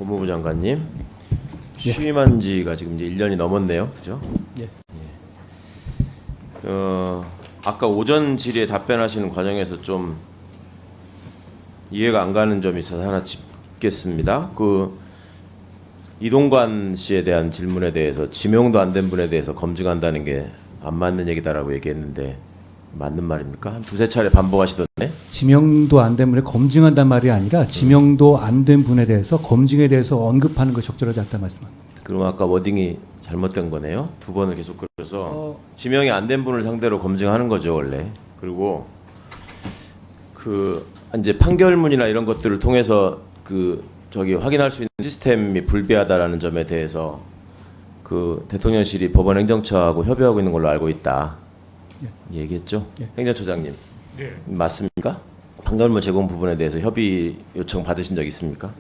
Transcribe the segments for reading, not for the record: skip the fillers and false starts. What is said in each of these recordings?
법무부 장관님, 예. 취임한 지가 지금 이제 1년이 넘었네요. 그죠? 예. 아까 오전 질의에 답변하시는 과정에서 좀 이해가 안 가는 점이 있어서 하나 짚겠습니다. 이동관 씨에 대한 질문에 대해서 지명도 안 된 분에 대해서 검증한다는 게 안 맞는 얘기다라고 얘기했는데 맞는 말입니까? 한 두세 차례 반복하시던데. 지명도 안 된 분에 검증한단 말이 아니라 지명도 안 된 분에 대해서 검증에 대해서 언급하는 것이 적절하지 않다 말씀합니다. 그럼 아까 워딩이 잘못된 거네요. 두 번을 계속 그려서 지명이 안 된 분을 상대로 검증하는 거죠 원래. 그리고 이제 판결문이나 이런 것들을 통해서 확인할 수 있는 시스템이 불비하다라는 점에 대해서 대통령실이 법원 행정처하고 협의하고 있는 걸로 알고 있다. 예. 얘기했죠. 예. 행정처장님. 네. 맞습니까? 판결문 제공 부분에 대해서 협의 요청 받으신 적 있습니까?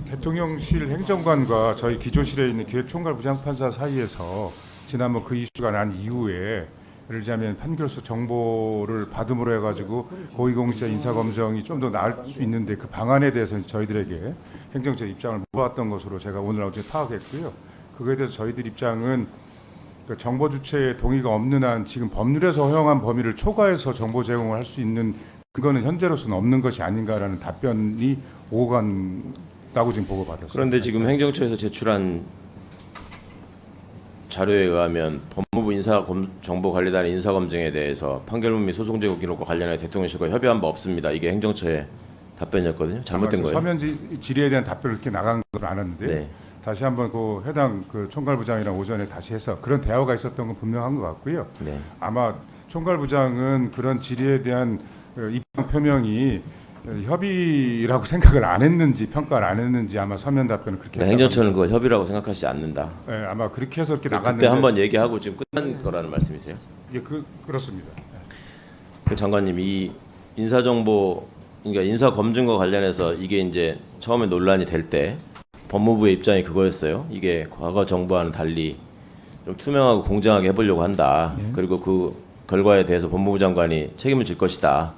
대통령실 행정관과 저희 기조실에 있는 기획총괄 부장판사 사이에서 지난번 그 이슈가 난 이후에 예를 들자면 판결서 정보를 받음으로 해가지고 고위공직자 인사검증이 좀 더 나을 수 있는데 그 방안에 대해서는 저희들에게 행정처 입장을 물어봤던 것으로 제가 오늘 어제 파악했고요. 그거에 대해서 저희들 입장은 정보 주체의 동의가 없는 한 지금 법률에서 허용한 범위를 초과해서 정보 제공을 할 수 있는 그거는 현재로서는 없는 것이 아닌가라는 답변이 오고 간다고 지금 보고받았습니다. 그런데 지금 행정처에서 제출한 자료에 의하면 법무부 인사정보관리단의 인사검증에 대해서 판결문 및 소송 제고 기록과 관련해 대통령실과 협의한 바 없습니다. 이게 행정처의 답변이었거든요. 잘못된 거예요. 서면 질의에 대한 답변을 이렇게 나간 걸 알았는데 네. 다시 한번 해당 총괄부장이랑 오전에 다시 해서 그런 대화가 있었던 건 분명한 것 같고요. 네. 아마 총괄부장은 그런 질의에 대한 입장 표명이 협의라고 생각을 안 했는지 평가를 안 했는지 아마 서면 답변을 그렇게 네, 행정처는 그걸 협의라고 생각하지 않는다. 네, 아마 그렇게 해서 이렇게 그때 나갔는데 한번 얘기하고 지금 끝난 거라는 말씀이세요? 예, 그렇습니다. 장관님, 이 그러니까 인사검증과 관련해서 이게 이제 처음에 논란이 될 때 법무부의 입장이 그거였어요. 이게 과거 정부와는 달리 좀 투명하고 공정하게 해보려고 한다. 네. 그리고 그 결과에 대해서 법무부 장관이 책임을 질 것이다.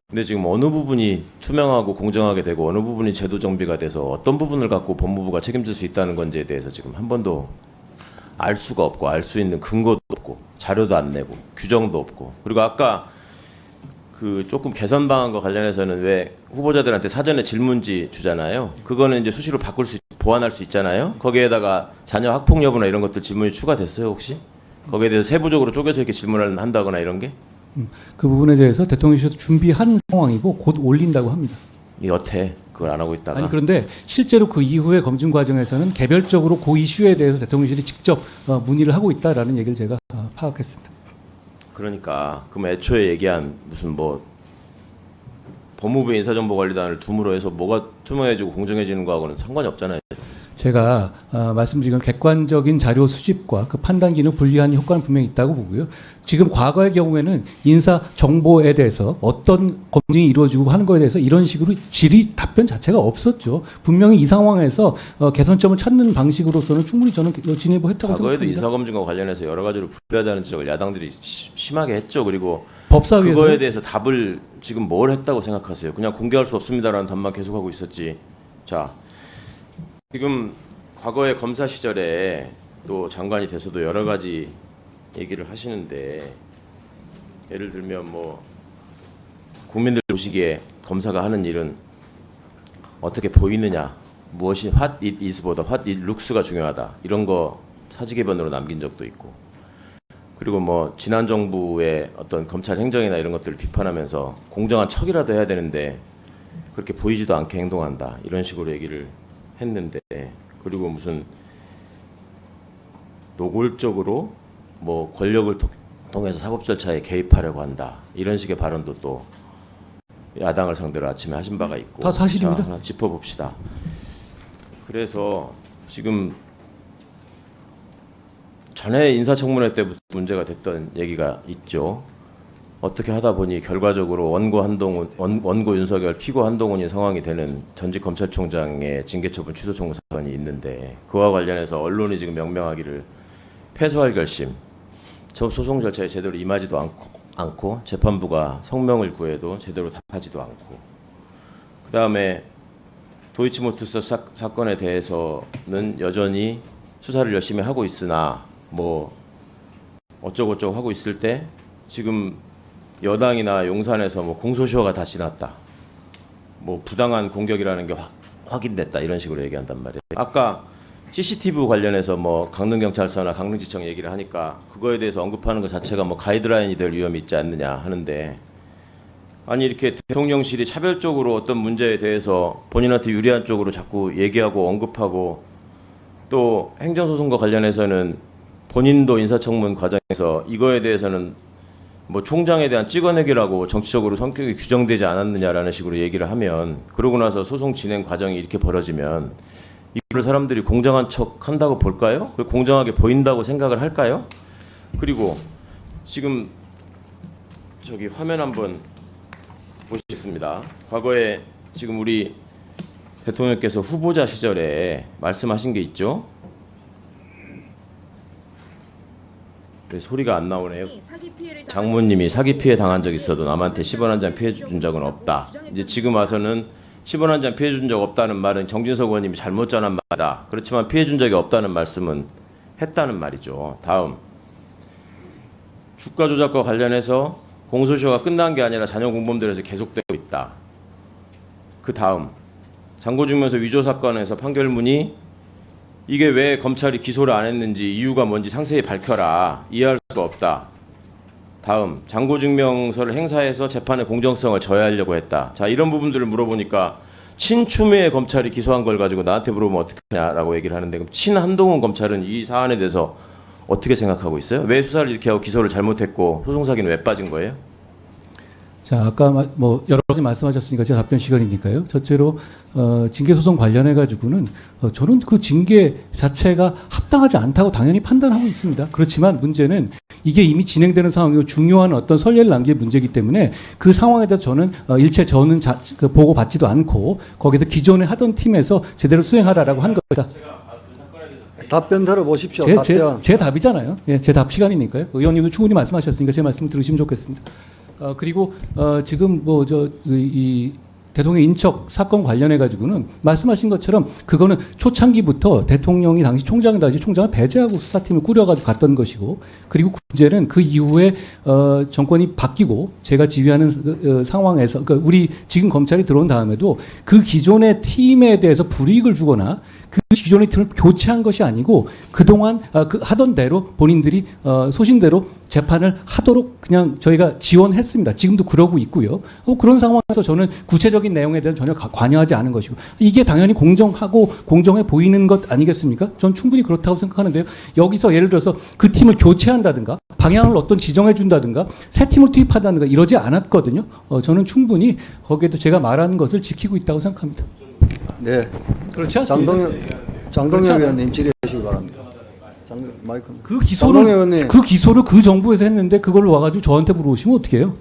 근데 지금 어느 부분이 투명하고 공정하게 되고 어느 부분이 제도 정비가 돼서 어떤 부분을 갖고 법무부가 책임질 수 있다는 건지에 대해서 지금 한 번도 알 수가 없고 알 수 있는 근거도 없고 자료도 안 내고 규정도 없고, 그리고 아까 조금 개선 방안과 관련해서는 왜 후보자들한테 사전에 질문지 주잖아요. 그거는 이제 수시로 보완할 수 있잖아요. 거기에다가 자녀 학폭 여부나 이런 것들 질문이 추가됐어요 혹시? 거기에 대해서 세부적으로 쪼개서 이렇게 질문을 한다거나 이런 게? 그 부분에 대해서 대통령실에서 준비한 상황이고 곧 올린다고 합니다. 여태 그걸 안 하고 있다가. 아니 그런데 실제로 그 이후의 검증 과정에서는 개별적으로 그 이슈에 대해서 대통령실이 직접 문의를 하고 있다라는 얘기를 제가 파악했습니다. 그러니까 그럼 애초에 얘기한 무슨 법무부 인사정보관리단을 둠으로 해서 뭐가 투명해지고 공정해지는 거하고는 상관이 없잖아요. 제가 말씀드린 건 객관적인 자료 수집과 그 판단 기능 분리하는 효과는 분명히 있다고 보고요. 지금 과거의 경우에는 인사 정보에 대해서 어떤 검증이 이루어지고 하는 거에 대해서 이런 식으로 질의 답변 자체가 없었죠. 분명히 이 상황에서 개선점을 찾는 방식으로서는 충분히 저는 진행했다고 과거에도 생각합니다. 인사검증과 관련해서 여러 가지로 불리하다는 지적을 야당들이 심하게 했죠. 그리고 법사위에서 그거에 대해서 답을 지금 뭘 했다고 생각하세요? 그냥 공개할 수 없습니다라는 답만 계속하고 있었지. 자, 지금 과거의 검사 시절에 또 장관이 돼서도 여러 가지 얘기를 하시는데, 예를 들면 국민들 보시기에 검사가 하는 일은 어떻게 보이느냐, 무엇이 what it is보다 what it looks가 중요하다, 이런 거 사직의변으로 남긴 적도 있고, 그리고 지난 정부의 어떤 검찰 행정이나 이런 것들을 비판하면서 공정한 척이라도 해야 되는데 그렇게 보이지도 않게 행동한다, 이런 식으로 얘기를 했는데, 그리고 무슨 노골적으로 권력을 통해서 사법 절차에 개입하려고 한다, 이런 식의 발언도 또 야당을 상대로 아침에 하신 바가 있고. 다 사실입니다. 자, 하나 짚어봅시다. 그래서 지금 전에 인사청문회 때부터 문제가 됐던 얘기가 있죠. 어떻게 하다 보니 결과적으로 원고 윤석열, 피고 한동훈이 상황이 되는 전직 검찰총장의 징계처분 취소 청구 사건이 있는데, 그와 관련해서 언론이 지금 명명하기를 패소할 결심, 소송 절차에 제대로 임하지도 않고 재판부가 성명을 구해도 제대로 답하지도 않고, 그 다음에 도이치모터스 사건에 대해서는 여전히 수사를 열심히 하고 있으나 뭐 어쩌고저쩌고 하고 있을 때 지금 여당이나 용산에서 뭐 공소시효가 다시 났다. 뭐 부당한 공격이라는 게 확인됐다. 이런 식으로 얘기한단 말이에요. 아까 CCTV 관련해서 뭐 강릉경찰서나 강릉지청 얘기를 하니까 그거에 대해서 언급하는 것 자체가 뭐 가이드라인이 될 위험이 있지 않느냐 하는데, 아니 이렇게 대통령실이 차별적으로 어떤 문제에 대해서 본인한테 유리한 쪽으로 자꾸 얘기하고 언급하고, 또 행정소송과 관련해서는 본인도 인사청문 과정에서 이거에 대해서는 뭐 총장에 대한 찍어내기라고 정치적으로 성격이 규정되지 않았느냐라는 식으로 얘기를 하면, 그러고 나서 소송 진행 과정이 이렇게 벌어지면 이걸 사람들이 공정한 척 한다고 볼까요? 공정하게 보인다고 생각을 할까요? 그리고 지금 저기 화면 한번 보시겠습니다. 과거에 지금 우리 대통령께서 후보자 시절에 말씀하신 게 있죠. 네, 소리가 안 나오네요. 장모님이 사기 피해 당한 적 있어도 남한테 10원 한 장 피해 준 적은 없다. 이제 지금 와서는 10원 한 장 피해 준 적 없다는 말은 정진석 의원님이 잘못 전한 말이다. 그렇지만 피해 준 적이 없다는 말씀은 했다는 말이죠. 다음, 주가 조작과 관련해서 공소시효가 끝난 게 아니라 자녀 공범들에서 계속되고 있다. 그 다음, 장고증명서 위조 사건에서 판결문이 이게 왜 검찰이 기소를 안 했는지 이유가 뭔지 상세히 밝혀라. 이해할 수가 없다. 다음, 장고증명서를 행사해서 재판의 공정성을 저해하려고 했다. 자, 이런 부분들을 물어보니까 친추미애 검찰이 기소한 걸 가지고 나한테 물어보면 어떡하냐라고 얘기를 하는데, 그럼 친한동훈 검찰은 이 사안에 대해서 어떻게 생각하고 있어요? 왜 수사를 이렇게 하고 기소를 잘못했고 소송사기는 왜 빠진 거예요? 자, 아까 뭐 여러 가지 말씀하셨으니까 제가 답변 시간이니까요. 첫째로 징계 소송 관련해 가지고는 저는 그 징계 자체가 합당하지 않다고 당연히 판단하고 있습니다. 그렇지만 문제는 이게 이미 진행되는 상황이고 중요한 어떤 선례를 남길 문제이기 때문에 그 상황에 대해서 저는 일체 저는 보고 받지도 않고 거기서 기존에 하던 팀에서 제대로 수행하라라고 한 겁니다. 답변 들어보십시오. 제 답이잖아요. 예, 제 답 시간이니까요. 의원님도 충분히 말씀하셨으니까 제 말씀을 들으시면 좋겠습니다. 그리고 지금 이 대통령 인척 사건 관련해 가지고는 말씀하신 것처럼 그거는 초창기부터 대통령이 당시 총장이 당시 총장을 배제하고 수사팀을 꾸려가지고 갔던 것이고, 그리고 문제는 그 이후에 정권이 바뀌고 제가 지휘하는 상황에서, 그러니까 우리 지금 검찰이 들어온 다음에도 그 기존의 팀에 대해서 불이익을 주거나 그 기존의 팀을 교체한 것이 아니고 그동안 그 하던 대로 본인들이 소신대로 재판을 하도록 그냥 저희가 지원했습니다. 지금도 그러고 있고요. 그런 상황에서 저는 구체적인 내용에 대한 전혀 관여하지 않은 것이고, 이게 당연히 공정하고 공정해 보이는 것 아니겠습니까? 전 충분히 그렇다고 생각하는데요. 여기서 예를 들어서 그 팀을 교체한다든가 방향을 어떤 지정해 준다든가 새 팀을 투입한다든가 이러지 않았거든요. 저는 충분히 거기에도 제가 말하는 것을 지키고 있다고 생각합니다. 네. 그렇지 않습니까? 장동혁 의원님 질의하시기 바랍니다. 마이크. 그 기소를 그 정부에서 했는데 그걸 와가지고 저한테 물어보시면 어떡해요?